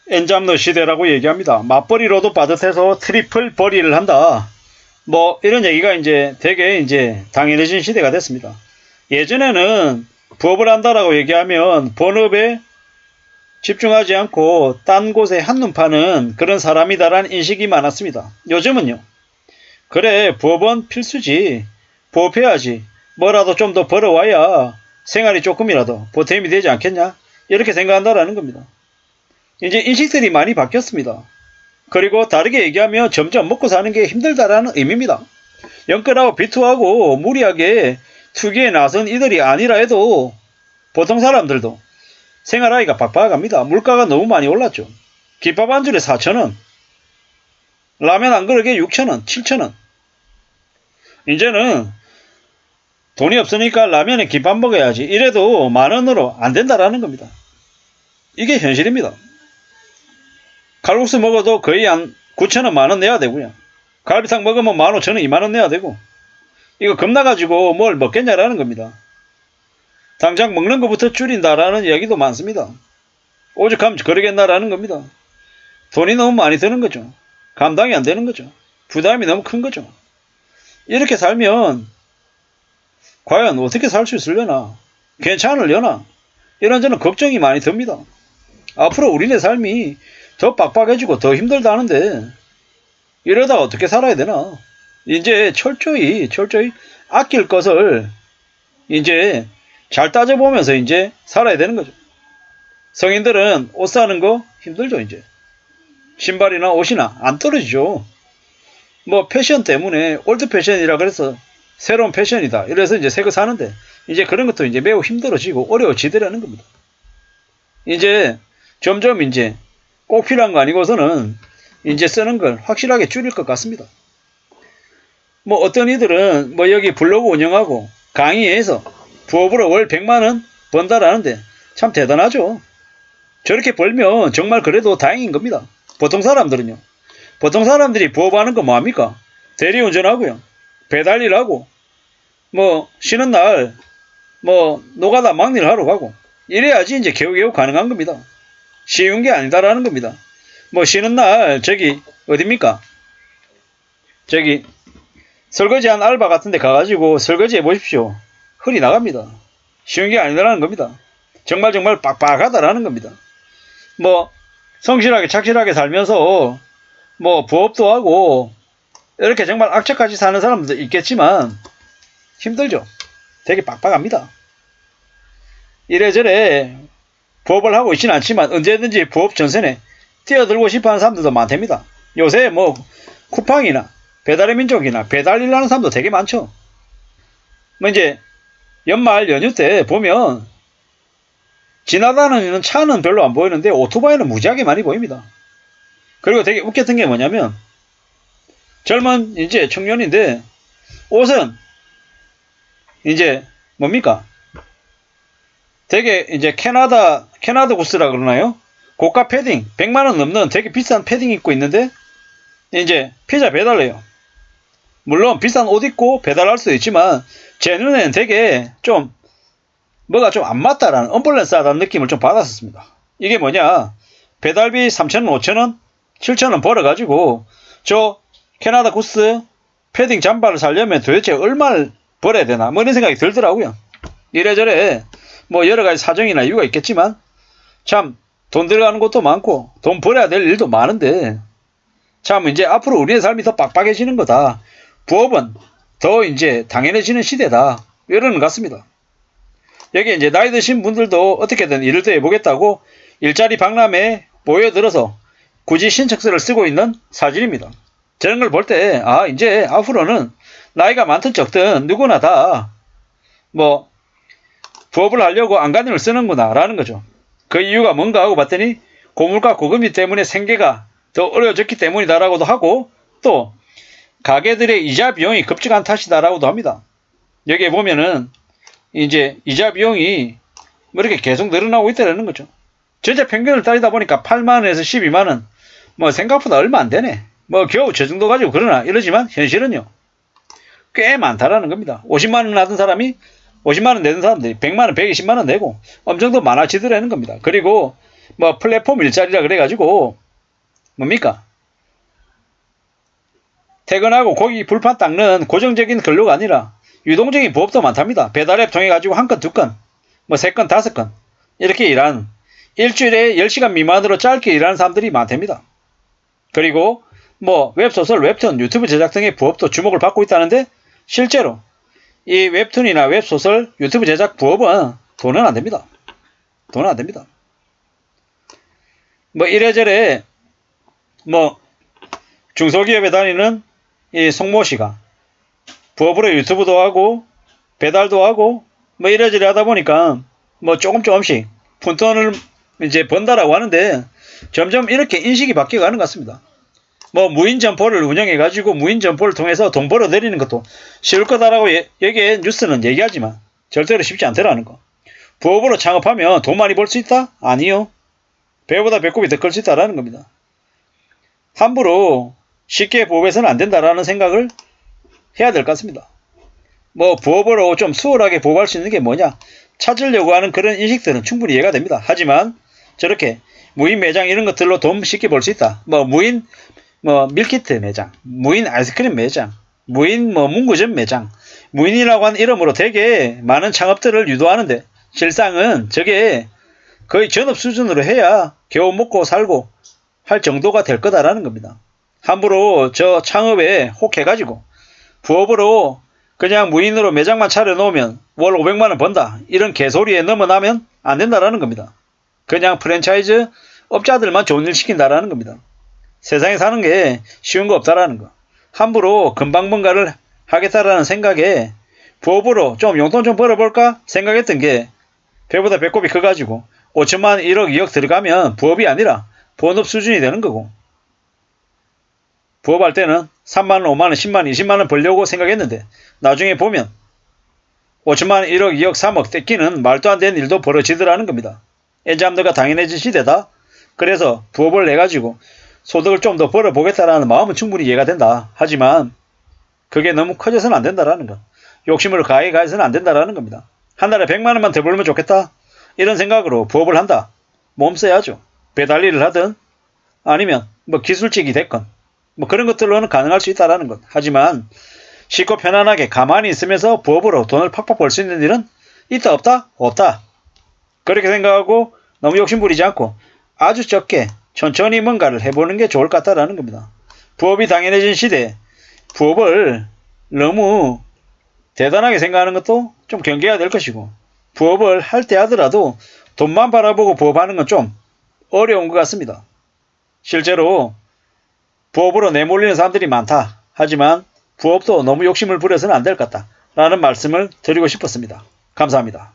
엔잡러 시대라고 얘기합니다. 맞벌이로도 빠듯해서 트리플 벌이를 한다. 뭐 이런 얘기가 이제 되게 이제 당연해진 시대가 됐습니다. 예전에는 부업을 한다라고 얘기하면 본업에 집중하지 않고 딴 곳에 한눈 파는 그런 사람이다라는 인식이 많았습니다. 요즘은요. 그래, 부업은 필수지. 부업해야지. 뭐라도 좀 더 벌어와야 생활이 조금이라도 보탬이 되지 않겠냐? 이렇게 생각한다라는 겁니다. 이제 인식들이 많이 바뀌었습니다. 그리고 다르게 얘기하면 점점 먹고 사는 게 힘들다라는 의미입니다. 영끌하고 비투하고 무리하게 투기에 나선 이들이 아니라 해도 보통 사람들도 생활하기가 빡빡합니다. 물가가 너무 많이 올랐죠. 김밥 한 줄에 4,000원, 라면 한 그릇에 6,000원, 7,000원. 이제는 돈이 없으니까 라면에 김밥 먹어야지. 이래도 10,000원으로 안 된다라는 겁니다. 이게 현실입니다. 칼국수 먹어도 거의 한 9,000원, 10,000원 내야 되고요. 갈비탕 먹으면 15,000원, 20,000원 내야 되고. 이거 겁나가지고 뭘 먹겠냐라는 겁니다. 당장 먹는 것부터 줄인다라는 이야기도 많습니다. 오죽하면 그러겠나라는 겁니다. 돈이 너무 많이 드는 거죠. 감당이 안 되는 거죠. 부담이 너무 큰 거죠. 이렇게 살면 과연 어떻게 살 수 있으려나? 괜찮으려나? 이런저런 걱정이 많이 듭니다. 앞으로 우리네 삶이 더 빡빡해지고 더 힘들다는데 이러다 어떻게 살아야 되나? 이제 철저히 아낄 것을 이제 잘 따져보면서 이제 살아야 되는 거죠. 성인들은 옷 사는 거 힘들죠, 이제. 신발이나 옷이나 안 떨어지죠. 뭐 패션 때문에 올드 패션이라 그래서 새로운 패션이다. 이래서 이제 새 거 사는데 이제 그런 것도 이제 매우 힘들어지고 어려워지더라는 겁니다. 이제 점점 이제 꼭 필요한 거 아니고서는 이제 쓰는 걸 확실하게 줄일 것 같습니다. 뭐 어떤 이들은 뭐 여기 블로그 운영하고 강의해서 부업으로 월 100만원 번다라는데 참 대단하죠. 저렇게 벌면 정말 그래도 다행인 겁니다. 보통 사람들은요. 보통 사람들이 부업하는 거 뭐합니까? 대리운전하고요. 배달일하고 뭐 쉬는 날 뭐 노가다 막일 하러 가고 이래야지 이제 겨우겨우 가능한 겁니다. 쉬운 게 아니다라는 겁니다. 뭐 쉬는 날 저기 어딥니까? 저기 설거지한 알바 같은 데 가가지고 설거지 해보십시오. 흘이 나갑니다. 쉬운 게 아니다라는 겁니다. 정말 빡빡하다라는 겁니다. 뭐 성실하게 착실하게 살면서 뭐 부업도 하고 이렇게 정말 악착같이 사는 사람들도 있겠지만 힘들죠. 되게 빡빡합니다. 이래저래 부업을 하고 있지는 않지만 언제든지 부업 전선에 뛰어들고 싶어하는 사람들도 많답니다. 요새 뭐 쿠팡이나 배달의 민족이나 배달일 하는 사람도 되게 많죠. 뭐 이제 연말 연휴 때 보면 지나다니는 차는 별로 안 보이는데 오토바이는 무지하게 많이 보입니다. 그리고 되게 웃겼던 게 뭐냐면 젊은 이제 청년인데 옷은 이제 뭡니까? 되게 이제 캐나다 구스라 그러나요? 고가 패딩 100만원 넘는 되게 비싼 패딩 입고 있는데 이제 피자 배달해요. 물론 비싼 옷 입고 배달할 수도 있지만 제 눈에는 되게 좀 뭐가 좀 안 맞다라는 언밸런스하다는 느낌을 좀 받았었습니다. 이게 뭐냐? 배달비 3,000원, 5,000원, 7,000원 벌어가지고 저 캐나다 구스 패딩 잠바를 사려면 도대체 얼마를 벌어야 되나? 뭐 이런 생각이 들더라고요. 이래저래 뭐 여러가지 사정이나 이유가 있겠지만 참 돈 들어가는 것도 많고 돈 벌어야 될 일도 많은데 참 이제 앞으로 우리의 삶이 더 빡빡해지는 거다. 부업은 더 이제 당연해지는 시대다. 이러는 것 같습니다. 여기 이제 나이 드신 분들도 어떻게든 일을 더 해보겠다고 일자리 박람회에 모여들어서 굳이 신청서를 쓰고 있는 사진입니다. 저런 걸 볼 때 이제 앞으로는 나이가 많든 적든 누구나 다 뭐 부업을 하려고 안간힘을 쓰는구나 라는 거죠. 그 이유가 뭔가 하고 봤더니 고물가 고금리 때문에 생계가 더 어려워졌기 때문이다라고도 하고 또 가게들의 이자 비용이 급증한 탓이다라고도 합니다. 여기에 보면은 이제 이자 비용이 뭐 이렇게 계속 늘어나고 있다는 거죠. 전체 평균을 따지다 보니까 8만원에서 12만원 뭐 생각보다 얼마 안 되네. 뭐 겨우 저 정도 가지고 그러나 이러지만 현실은요. 꽤 많다라는 겁니다. 50만원 하던 사람이 50만원 내는 사람들이 100만원, 120만원 내고 엄청 더 많아지더라는 겁니다. 그리고 뭐 플랫폼 일자리라 그래가지고 뭡니까? 퇴근하고 고기 불판 닦는 고정적인 근로가 아니라 유동적인 부업도 많답니다. 배달앱 통해가지고 한 건, 두 건, 뭐 세 건, 다섯 건 이렇게 일하는 일주일에 10시간 미만으로 짧게 일하는 사람들이 많답니다. 그리고 뭐 웹소설, 웹툰, 유튜브 제작 등의 부업도 주목을 받고 있다는데 실제로 이 웹툰이나 웹소설, 유튜브 제작 부업은 돈은 안 됩니다. 돈은 안 됩니다. 뭐 이래저래 뭐 중소기업에 다니는 이 송모 씨가 부업으로 유튜브도 하고 배달도 하고 뭐 이래저래 하다 보니까 뭐 조금씩 푼돈을 이제 번다라고 하는데 점점 이렇게 인식이 바뀌어가는 것 같습니다. 뭐 무인 점포를 운영해 가지고 무인 점포를 통해서 돈 벌어들이는 것도 쉬울 거다라고 여기에 뉴스는 얘기하지만 절대로 쉽지 않더라는 거. 부업으로 창업하면 돈 많이 벌 수 있다? 아니요. 배보다 배꼽이 더 클 수 있다라는 겁니다. 함부로 쉽게 부업해서는 안 된다라는 생각을 해야 될 것 같습니다. 뭐 부업으로 좀 수월하게 부업할 수 있는 게 뭐냐? 찾으려고 하는 그런 인식들은 충분히 이해가 됩니다. 하지만 저렇게 무인 매장 이런 것들로 돈 쉽게 벌 수 있다. 뭐 무인 뭐 밀키트 매장, 무인 아이스크림 매장, 무인 뭐 문구점 매장, 무인이라고 하는 이름으로 되게 많은 창업들을 유도하는데 실상은 저게 거의 전업 수준으로 해야 겨우 먹고 살고 할 정도가 될 거다라는 겁니다. 함부로 저 창업에 혹해가지고 부업으로 그냥 무인으로 매장만 차려놓으면 월 500만원 번다 이런 개소리에 넘어나면 안 된다라는 겁니다. 그냥 프랜차이즈 업자들만 좋은 일 시킨다라는 겁니다. 세상에 사는 게 쉬운 거 없다라는 거. 함부로 금방 뭔가를 하겠다라는 생각에 부업으로 좀 용돈 좀 벌어볼까 생각했던 게 배보다 배꼽이 커가지고 5천만 1억 2억 들어가면 부업이 아니라 본업 수준이 되는 거고, 부업할 때는 3만원 5만원 10만원 20만원 벌려고 생각했는데 나중에 보면 5천만원 1억 2억 3억 떼끼는 말도 안 되는 일도 벌어지더라는 겁니다. 엔잡너가 당연해진 시대다. 그래서 부업을 내가지고 소득을 좀 더 벌어보겠다라는 마음은 충분히 이해가 된다. 하지만 그게 너무 커져서는 안 된다라는 것. 욕심을 가해 가해서는 안 된다라는 겁니다. 한 달에 100만원만 더 벌면 좋겠다. 이런 생각으로 부업을 한다. 몸 써야죠. 배달 일을 하든 아니면 뭐 기술직이 됐건 뭐 그런 것들로는 가능할 수 있다라는 것. 하지만 쉽고 편안하게 가만히 있으면서 부업으로 돈을 팍팍 벌 수 있는 일은 있다 없다? 없다. 그렇게 생각하고 너무 욕심 부리지 않고 아주 적게 천천히 뭔가를 해보는 게 좋을 것 같다라는 겁니다. 부업이 당연해진 시대에 부업을 너무 대단하게 생각하는 것도 좀 경계해야 될 것이고, 부업을 할 때 하더라도 돈만 바라보고 부업하는 건 좀 어려운 것 같습니다. 실제로 부업으로 내몰리는 사람들이 많다. 하지만 부업도 너무 욕심을 부려서는 안 될 것 같다 라는 말씀을 드리고 싶었습니다. 감사합니다.